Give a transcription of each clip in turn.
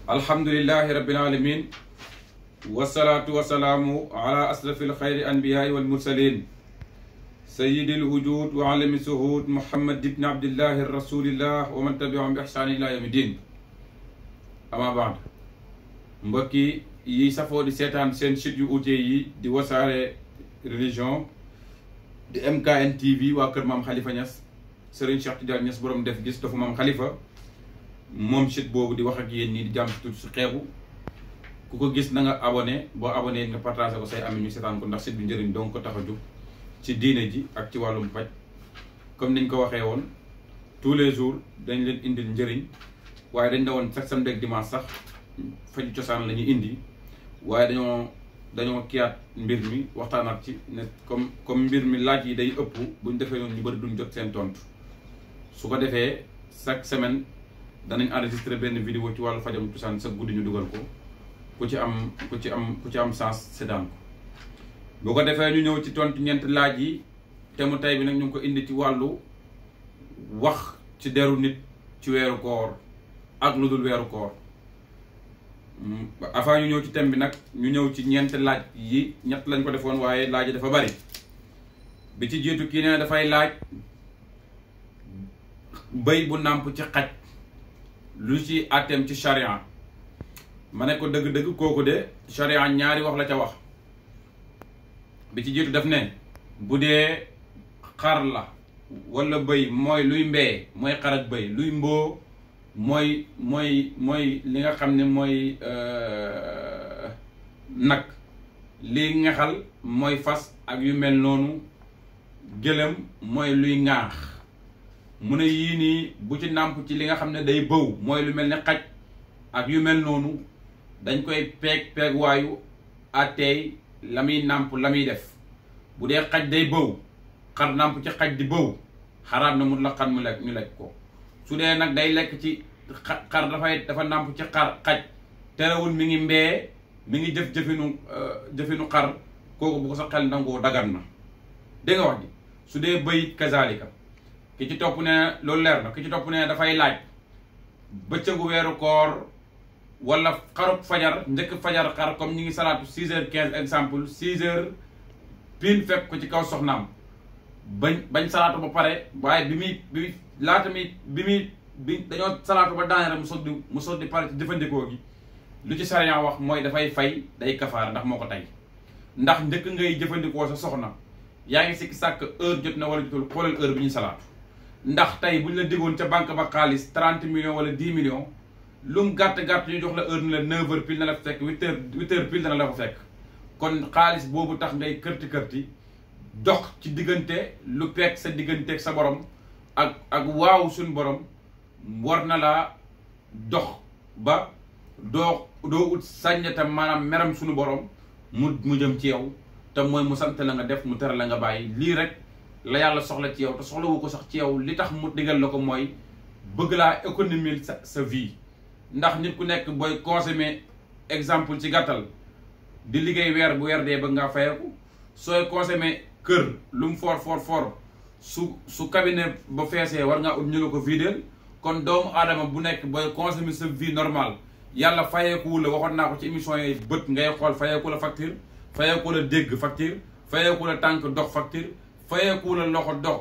alhamdulillahi rabbil alamin wasalaatu wasalaamu ala asrafil xayri anbiyaai wal mursalin sayyidil wujud wa alami suhud muhammad ibn abdillahi rasulillah wa man tabiahum bi ihsaan ila yawmi din ama baad mbokki yi safoo di seetaan seen site yu uute yi di wasaare religion di MKN TV waa kër maam Khalifa Niass Serigne Cheikh Tidiane Niass borom def gis dafa maam Khalifa moom site boobu di wax ak yéen nii di jàmm tuuti su xeebu ku ko gis na nga abonné boo abonné nga partagé ko say ami ñu seetaan ko ndax site bi njëriñ donc ko tax a jóg ci diine ji ak ci wàllum paj comme niñ ko waxee woon tous les jours dañ leen indil njëriñ waaye dañ ne woon chaque samedi ak dimanche sax faju cosaan la ñuy indi waaye dañoo kiyaat mbir mi waxtaanaat ci ne comme mbir mi laaj yi day ëpp buñ defee noonu ñu bëri duñ jot seen tontu su ko defee chaque semaine danañ enregistré benn vidéo ci wàllu fajam cosaan sa guddi ñu dugal ko ku ci am sens seddaan ko boo ko defee ñu ñëw ci tontu ñeent laaj yi te mu tey bi nag ñu ngi ko indi ci wàllu wax ci deru nit ci weeru koor ak lu dul weeru koor avant ñu ñëw ci thème bi nag ñu ñëw ci ñeent laaj yi ñett lañ ko defoon waaye laaj yi dafa bari bi ci jiitu kii ne dafay laaj bëy bu nàmp ci xaj lu ci àtteem ci charia ma ne ko dëgg-dëgg kooku de charia ñaari wax la ca wax bi ci jiitu daf ne bu dee xar la wala bëy mooy luy mbee mooy xar ak bëy luy mboo mooy li nga xam ne mooy nag liy ŋaxal mooy fas ak yu mel noonu gëlëm mooy luy ŋaax mu ne yii nii bu ci nàmp ci li nga xam ne day bëw mooy lu mel ne xaj ak yu mel noonu dañ koy peeg waayu àtteey la muy nàmp la muy def bu dee xaj day bëw xar nàmp ci xaj di bëw xaraam na mu la xan mu lekk ñu lekk ko su dee nag day lekk ci xar dafa nàmp ci xaj terewul mi ngi mbee mi ngi jëfinu xar kooku bu ko sa xel nangoo dagan na dégg nga wax ji su dee bëy kazalika ki ci topp ne loolu leer na ki ci topp ne dafay laaj bëccëgu weeru koor wala xarub fajar njëkk fajar xar comme ñi ngi salaatu 6h15 exemple 6h pile fekk ko ci kaw soxnaam bañ salaatu ba pare waaye bi dañoo salaatu ba daaneel mu soog di pare ci jëfandikoo gi lu ci sariya wax mooy dafay fay day kafaara ndax moo ko tey ndax njëkk ngay jëfandikoo sa soxna yaa ngi sikki sàkk heure jot na wala jotul xoolal heure bi ñuy salaatu ndax tey buñ la diggoon ca banque ba xaalis 30 millions wala 10 millions lu mu gàtt-gàtt ñu jox la heure ni la 9h pile na la fa fekk 8h pile dana la fa fekk kon xaalis boobu tax ngay kërti dox ci diggante lu peeg sa digganteeg sa borom ak waaw suñ borom war na laa dox ba doo ut sàññatam maanaam meram suñu borom mu jëm ci yow te mooy mu sant la nga def mu tere la nga bàyyi lii rek la yàlla soxla ci yow te soxlawu ko sax ci yow li tax mu digal la ko mooy bëgg laa économiser sa vie ndax nit ku nekk booy consommer exemple ci gàttal di liggéey weer bu weer dee bëgg ngaa fayeeku sooy consommer kër lu mu for su cabinet ba feesee war ngaa ut ñu la ko vidéel kon doomu aadama bu nekk booy consommer sa vie normale yàlla fayeeku la waxoon naa ko ci émission yi bët ngay xool fayeeku la facture fayeeku la dégg facture fayeeku la tànk dox facture fayeeku la loxo dox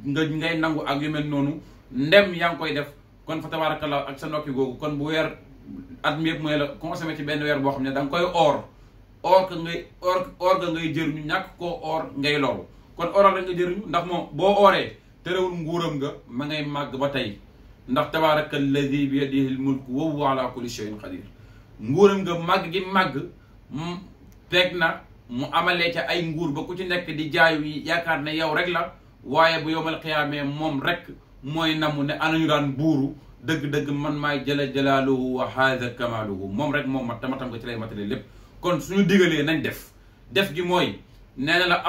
ngay nangu ak yu mel noonu ndem yaa ngi koy def kon fa tabarakallah ak sa nokki googu kon bu weer at mi yëpp mooy la consommé ci benn weer boo xam ne da nga koy or ga ngay jëriñu ñàkk koo or ngay loolu kon oral rek nga jëriñu ndax moom boo ooree terewul nguuram nga ma ngay màgg ba tey ndax tabaraka alladi bi yadihi l mulku wa huwa ala kulli shay'in qadir nguuram nga màgg gi màgg fekk na mu amalee ca ay nguur ba ku ci nekk di jaayu yi yaakaar ne yow rek la waaye bu yowmal xiyaamee moom rek mooy namu ne anañu daan buuru dëgg-dëgg man maay jala jalaaluhu wa haada kamaaluhu moom rek moom matam ko ci lay matale lépp kon suñu digalee nañ def gi mooy nee na la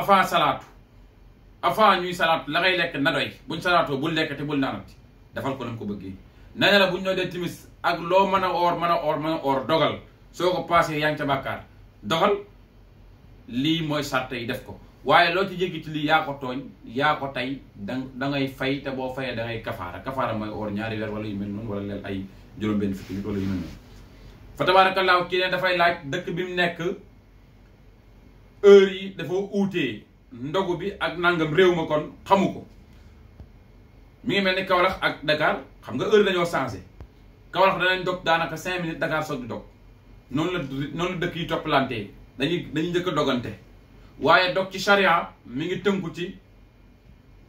avant ñuy salaatu la ngay lekk na doy buñ salaatoo bul lekk te bul naanati defal ko nam ko bëggee nee na la buñ ñoo dee timis ak loo mën a oor dogal soo ko passé yaa ngi ca bàkkaar dogal lii mooy sàrt yi def ko waaye loo ci jéggi ci lii yaa ko tooñ yaa ko tey da ngay fay te boo fayee da ngay kafaara mooy oor ñaari weer wala yu mel noonu wala leel ay juróom-benn fukki nit wala yu mel noonu fa tabaarakallaahu kii ne dafay laaj dëkk bi mu nekk heure yi dafa uutee ndogu bi ak nangam réew ma kon xamu ko. mi ngi mel ni Kaolack ak Dakar xam nga heure dañoo changé Kaolack danañ dog daanaka 5 minutes Dakar soog di dog noonu la dëkk yi toppalantee dañuy njëkk a dogante waaye dog ci charia mi ngi tënku ci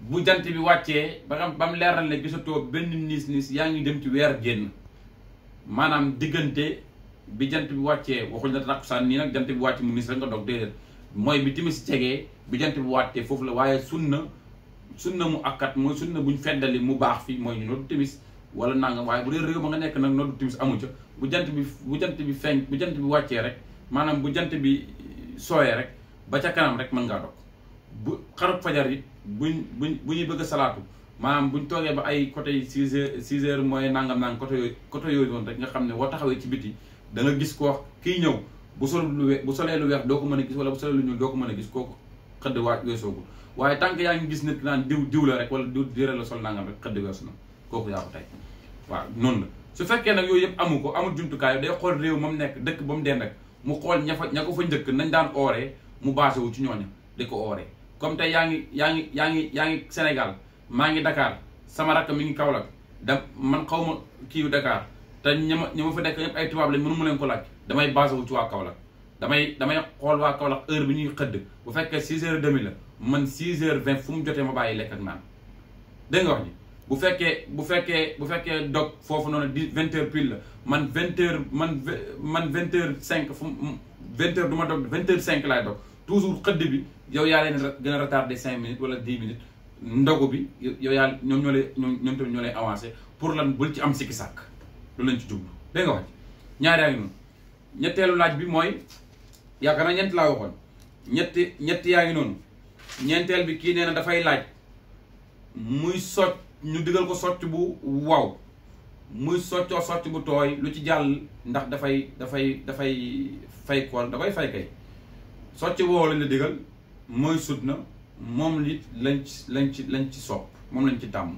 bu jant bi wàccee ba mu leeral ne gisatoo benn niis yaa ngi dem ci weer génn maanaam diggante bi jant bi wàccee waxuñ la takkusaan nii nag jant bi wàcc mu niis rek nga dog déedéet mooy bi timis jegee bi jant bi wàccee foofu la waaye sunna mu akkat mooy sunna buñ feddali mu baax fi mooy ñu noddu timis wala nangam waaye bu dee réew ma nga nekk nag noddu timis amu ca bu jant bi feeñ bu jant bi wàccee rek maanaam bu jant bi sooyee rek ba ca kanam rek mën ngaa dog bu xarub fajar it bu ñuy bëgg a salaatu maanaam buñ toogee ba ay côté 6 heures mooy nangam côté yooyu noonu rek nga xam ne boo taxawee ci biti da nga gis ko wax kiy ñëw bu solee lu weex doo ko mën a gis wala bu solee lu ñuul doo ko mën a gis kooku xëdd weesoogul waaye tant que yaa ngi gis nit naan diw la rek wala diw dére la sol nangam rek xëdd weesu na kooku yaa ko tey waaw noonu la su fekkee nag yooyu yëpp amu ko amul jumtukaay day xool réew moom nekk dëkk ba mu dend ak mu xool ña ko fa njëkk nañ daan ooree mu basé wu ci ñooña di ko ooree comme tey yaa ngi Sénégal maa ngi Dakar sama rakk mi ngi Kaolack man xaw ma kii Dakar te ña ma fa nekk ñëpp ay tubaab lañ mënu mu leen ko laaj damay basé wu ci waa Kaolack damay xool waa Kaolack heure bi ñuy xëdd bu fekkee 6h30 la man 6h20 fu mu jotee ma bàyyi lekk ak naan dégg nga wax ji bu fekkee dog foofu noonu 20h pile la man 20h man 20h05 fu 20h du ma dog 20h05 laay dog toujours xëdd bi yow yaa leen gën a retardé 5 minutes wala 10 minutes ndogu bi yow yaa ñoom tamit ñoo lay avancé pour lan bul ci am sikki sàkk loolu lañ ci jublu dégg nga wax ji ñaari yaa ngi noonu ñetteelu laaj bi mooy yaakaar naa ñeent laa waxoon ñetti yaa ngi noonu ñeenteel bi kii nee na dafay laaj muy socc ñu digal ko socc bu waw muy soccoo socc bu tooy lu ci jàll ndax dafay fay kool da koy fay kay socc woow lañ la digal mooy sut na moom it lañ ci sopp moom lañ ci tàmm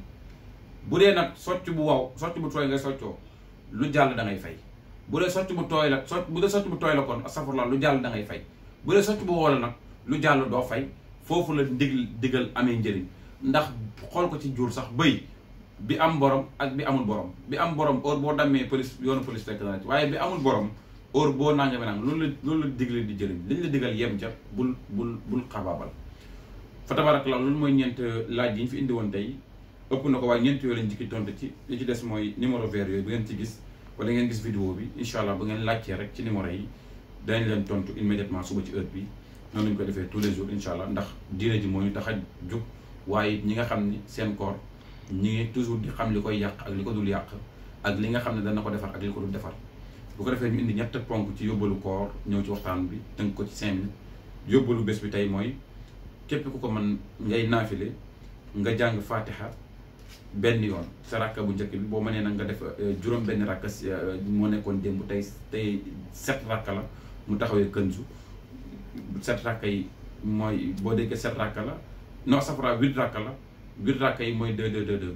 bu dee nag socc bu waw socc bu tooy ngay soccoo lu jàll da ngay fay bu dee socc bu tooy la socc bu tooy la kon astafurlah lu jàll da ngay fay bu dee socc bu woo la nag lu jàll doo fay foofu la digal amee njëriñ ndax xool ko ci jur sax bëy bi am borom ak bi amul borom bi am borom heure boo dammee police yoonu police fekk na ci waaye bi amul borom heure boo nangame nang loolu la digle di jëriñ liñ la digal yem ca bul xabaabal fa tabarakallah loolu mooy ñeent laaj yi ñu fi indi woon tey ëpp na ko waaye ñeent yooyu lañ jikki tontu ci li ci des mooy numéro vert yooyu bu ngeen ci gis wala ngeen gis vidéo bi incha allah bu ngeen laajtee rek ci numéro yi danañ leen tontu immédiatement suba ci heure bi noonu lañ ko defee tous les jours incha allah ndax diine ji moo ñu tax a jóg waaye ñi nga xam ni seen koor ñi ngi toujours di xam li koy yàq ak li ko dul yàq ak li nga xam ne dana ko defar ak li ko dul defar bu ko defee ñu indi ñett ponk ci yóbbalu koor ñëw ci waxtaan bi tënk ko ci 5 minutes yóbbalu bés bi tey mooy képp ku ko mën ngay naafile nga jàng fatiha benn yoon sa rakka bu njëkk bi boo mënee nag nga def juróom benn rakka moo nekkoon démb tey 7 rakka la mu taxawee kënsu 7 rakka yi mooy boo déggee 7 rakka la non safara 8 rakka la 8 rakka yi mooy 2 2 2 2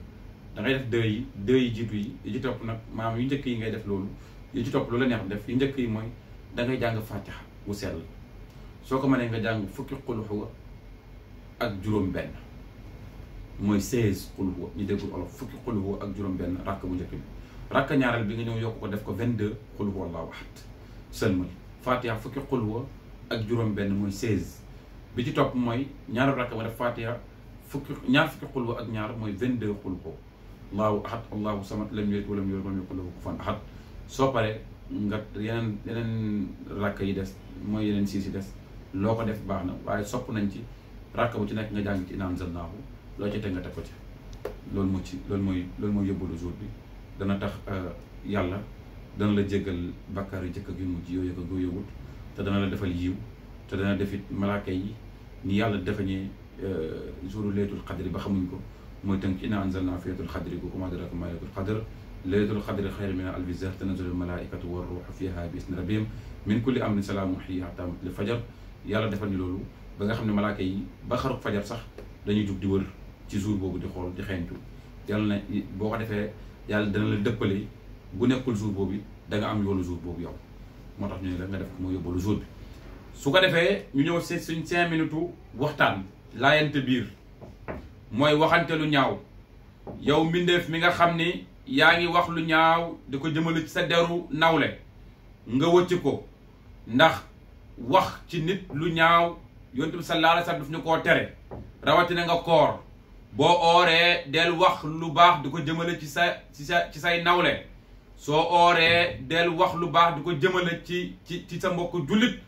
da ngay def 2 yi jiitu yi ci topp nag maanaam yu njëkk yi ngay def loolu yi ci topp loolu la neex def yu njëkk yi mooy da ngay jàng fatiha bu sell soo ko mënee nga jàng fukki qul huwa ak juróom benn mooy 16 qul huwa ñu déggul olof fukki qul huwa ak juróom benn rakk bu njëkk bi rakk ñaareel bi nga ñëw yokk ko def ko 22 qul huwa allahu ahad sëlmal fatiha fukki qul huwa ak juróom benn mooy 16 bi ci topp mooy ñaari rakk ba def fatiha ñaar fukki qul huwa ak ñaar mooy 22 qul huwa allahu ahad allahu samad lam yalid walam yulad walam yakul lahu kufuwan ahad soo paree nga yeneen rakk yi des mooy yeneen 6 yi des loo ko def baax na waaye sopp nañ ci rakk bu ci nekk nga jàng ci inaa anzalnaahu loo ci teg nga teg ko ci loolu mooy yóbbalu jour bi dana tax yàlla dana la jéggal bàkkaar yu jëkk ak yu mujj yooyu ko goo yowut te dana la defal yiw te dana defit malaaka yi ni yàlla defañee jouru laylatul qadri ba xamuñ ko mooy tënk inaa anzalnaahu fi laylatul qadri ko wa maa adraaka maa laylatul qadr laylatul qadri xayrun min alfi shahr tanazzalul malaaikatu war ruuhu fiihaa bi izni rabbihim min kulli amrin salaamun hiya hattaa matla'il fajar yàlla defal ñu loolu ba nga xam ne malaaka yi ba xaruk fajar sax dañuy jug di wër ci jour boobu di xool di xeeñtu yàlla na boo ko defee yàlla dana la dëppale bu nekkul jour boobu da nga am yoolu jour boobu yow moo tax ñu ne la nga def ko mooy yóbbalu jour bi. su ko defee ñu ñëw si suñ 5 minutes waxtaan laayante biir mooy waxante lu ñaaw yow mbindeef mi nga xam ni yaa ngi wax lu ñaaw di ko jëmale ci sa deru nawle nga wëcc ko ndax wax ci nit lu ñaaw yonent bi sallallahu alayhi wasallam daf ñu koo tere rawatina nga koor boo ooree del wax lu baax di ko jëmale ci say nawle soo ooree del wax lu baax di ko jëmale ci sa mbokk jullit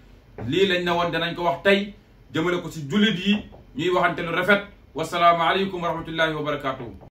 lii lañ ne woon danañ ko wax tey jëmale ko ci jullit yi ñuy waxante lu rafet wassalaamu aleykum wa rahmatullahi wa barakatuhu